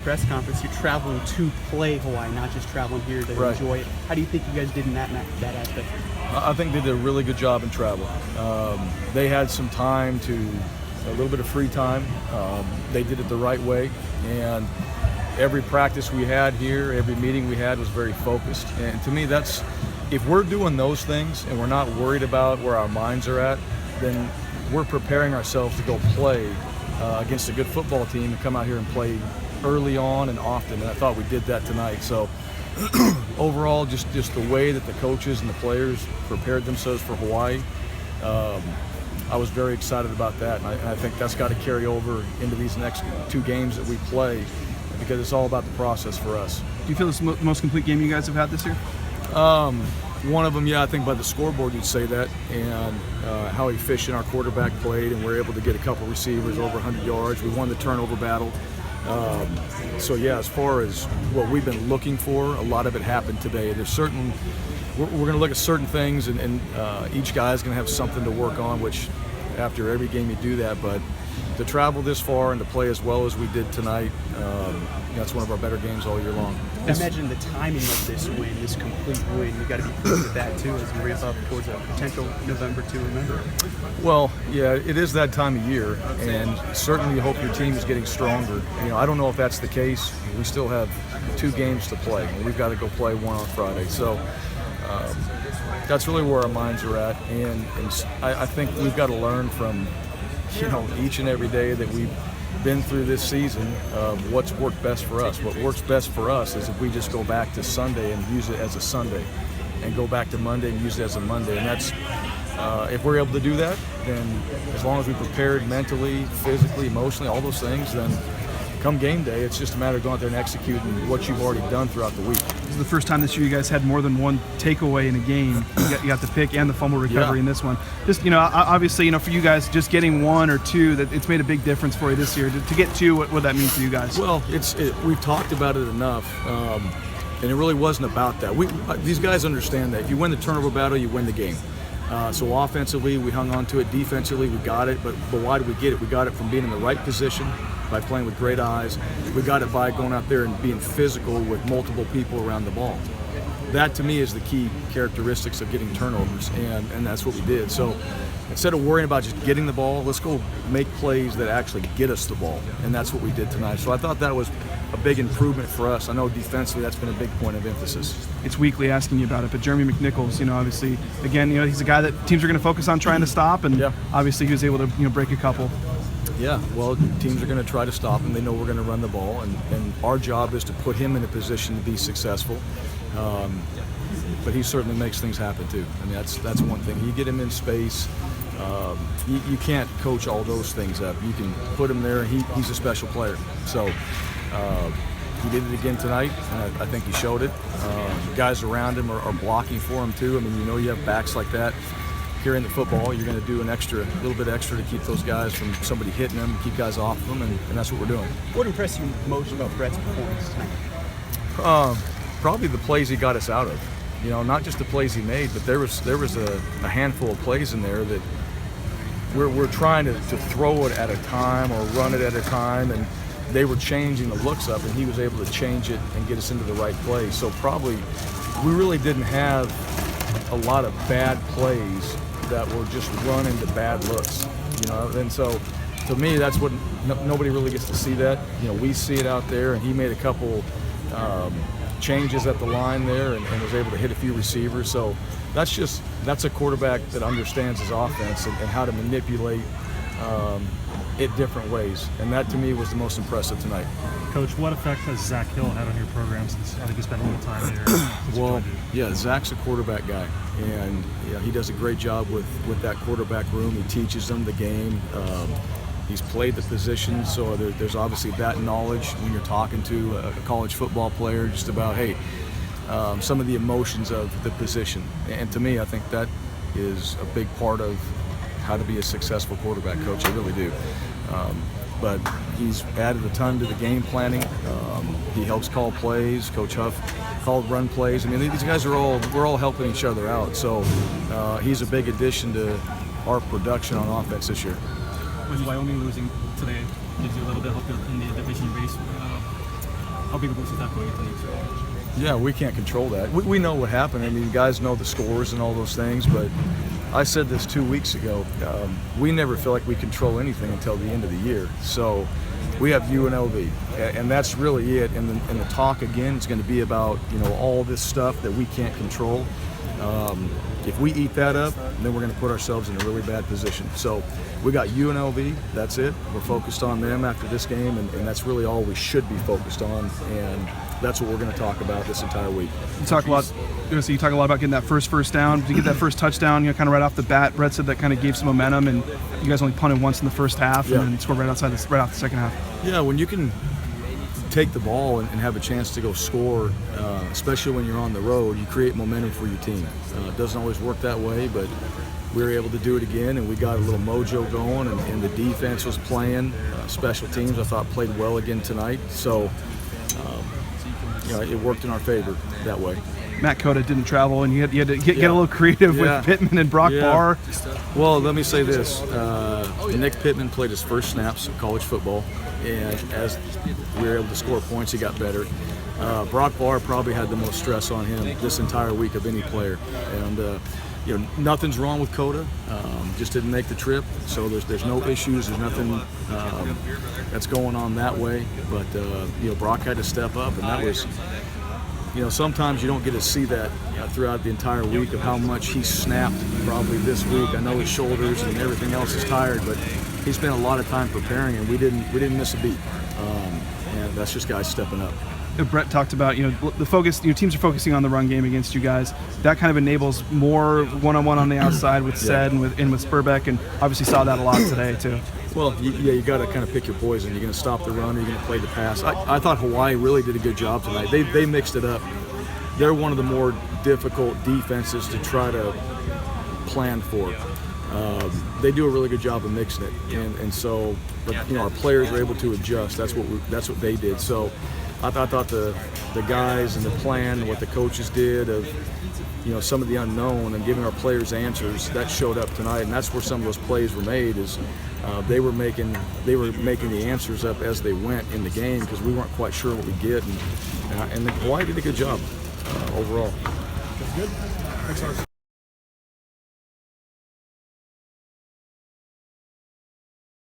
Press conference, you're traveling to play Hawaii, not just traveling here to enjoy it. How do you think you guys did in that aspect? I think they did a really good job in travel. They had some time a little bit of free time. They did it the right way, and every practice we had here, every meeting we had was very focused. And to me, if we're doing those things and we're not worried about where our minds are at, then we're preparing ourselves to go play against a good football team and come out here and play early on and often, and I thought we did that tonight. So overall, just the way that the coaches and the players prepared themselves for Hawaii, I was very excited about that, and I think that's got to carry over into these next 2 games that we play, because it's all about the process for us. Do you feel this is the most complete game you guys have had this year? One of them, yeah, I think by the scoreboard you'd say that, and how efficient our quarterback played, and we're able to get a couple receivers over 100 yards. We won the turnover battle. So yeah, as far as what we've been looking for, a lot of it happened today. We're going to look at certain things, and each guy's going to have something to work on, which after every game you do that. But to travel this far and to play as well as we did tonight, that's one of our better games all year long. I imagine the timing of this win, this complete win, you got to be pleased with that too as you ramp up towards a potential November to remember. Well, yeah, it is that time of year, and certainly you hope your team is getting stronger. I don't know if that's the case. We still have 2 games to play, and we've got to go play one on Friday. So that's really where our minds are at, and I think we've got to learn from each and every day that we've been through this season of what's worked best for us. What works best for us is if we just go back to Sunday and use it as a Sunday, and go back to Monday and use it as a Monday. And that's if we're able to do that, then as long as we prepared mentally, physically, emotionally, all those things, then come game day, it's just a matter of going out there and executing what you've already done throughout the week. This is the first time this year you guys had more than one takeaway in a game. You got the pick and the fumble recovery in this one. Just, obviously, for you guys, just getting 1 or 2, that it's made a big difference for you this year. To get 2, what would that mean for you guys? Well, we've talked about it enough, and it really wasn't about that. These guys understand that if you win the turnover battle, you win the game. So offensively, we hung on to it. Defensively, we got it. But why did we get it? We got it from being in the right position, by playing with great eyes. We got it by going out there and being physical with multiple people around the ball. That, to me, is the key characteristics of getting turnovers, and that's what we did. So instead of worrying about just getting the ball, let's go make plays that actually get us the ball, and that's what we did tonight. So I thought that was a big improvement for us. I know defensively that's been a big point of emphasis. It's weekly asking you about it, but Jeremy McNichols, obviously, again, he's a guy that teams are going to focus on trying to stop, and obviously he was able to, break a couple. Yeah, well, teams are going to try to stop him. They know we're going to run the ball, and our job is to put him in a position to be successful. But he certainly makes things happen too. I mean, that's one thing. You get him in space. You can't coach all those things up. You can put him there. He's a special player. So he did it again tonight. I think he showed it. The guys around him are blocking for him too. I mean, you have backs like that. Carrying the football, you're going to do a little bit extra to keep those guys from somebody hitting them, keep guys off of them, and that's what we're doing. What impressed you most about Brett's performance tonight? Probably the plays he got us out of. Not just the plays he made, but there was a handful of plays in there that we're trying to throw it at a time or run it at a time, and they were changing the looks up, and he was able to change it and get us into the right place. So probably we really didn't have a lot of bad plays that were just run into bad looks, and so to me that's what nobody really gets to see that. We see it out there, and he made a couple changes at the line there and was able to hit a few receivers. So that's a quarterback that understands his offense and how to manipulate it different ways, and that to me was the most impressive tonight. Coach, what effect has Zach Hill had on your program since I think you spent a little time there? Well, yeah, Zach's a quarterback guy, and he does a great job with that quarterback room. He teaches them the game. He's played the position, so there's obviously that knowledge when you're talking to a college football player just about, some of the emotions of the position. And to me, I think that is a big part of how to be a successful quarterback coach. I really do. But he's added a ton to the game planning. He helps call plays. Coach Huff called run plays. I mean, these guys we're all helping each other out. So he's a big addition to our production on offense this year. Was Wyoming losing today gives you a little bit of hope in the division race? How big of a boost is that going into next week? Yeah, we can't control that. We know what happened. I mean, guys know the scores and all those things, but I said this 2 weeks ago. We never feel like we control anything until the end of the year. So we have UNLV, and that's really it. And the talk again is going to be about all this stuff that we can't control. If we eat that up, then we're going to put ourselves in a really bad position. So we got UNLV, that's it. We're focused on them after this game, and that's really all we should be focused on, and that's what we're going to talk about this entire week. You talk a lot about getting that first down. To get that first touchdown, kind of right off the bat, Brett said that kind of gave some momentum, and you guys only punted once in the first half, and then scored right off the second half. Yeah, when you can take the ball and have a chance to go score, especially when you're on the road, you create momentum for your team. It doesn't always work that way, but we were able to do it again, and we got a little mojo going, and the defense was playing. Special teams, I thought, played well again tonight. So, it worked in our favor that way. Matt Cota didn't travel, and you had to get a little creative with Pittman and Brock Barr. Well, let me say this. Nick Pittman played his first snaps of college football, and as we were able to score points, he got better. Brock Barr probably had the most stress on him this entire week of any player. And nothing's wrong with Cota. Just didn't make the trip, so there's no issues. There's nothing that's going on that way. But Brock had to step up, and that was. Sometimes you don't get to see that throughout the entire week of how much he snapped probably this week. I know his shoulders and everything else is tired, but he spent a lot of time preparing, and we didn't miss a beat. And that's just guys stepping up. Brett talked about the focus. Teams are focusing on the run game against you guys. That kind of enables more one-on-one on the outside with Sed and with Spurbeck, and obviously saw that a lot today too. Well, you got to kind of pick your poison. You're going to stop the run, or you're going to play the pass. I thought Hawaii really did a good job tonight. They mixed it up. They're one of the more difficult defenses to try to plan for. They do a really good job of mixing it, and so our players are able to adjust. That's what they did. So I thought the guys and the plan and what the coaches did of some of the unknown and giving our players answers, that showed up tonight, and that's where some of those plays were made. Is they were making the answers up as they went in the game because we weren't quite sure what we'd get, and Hawaii did a good job overall. Good. Thanks, Harsin.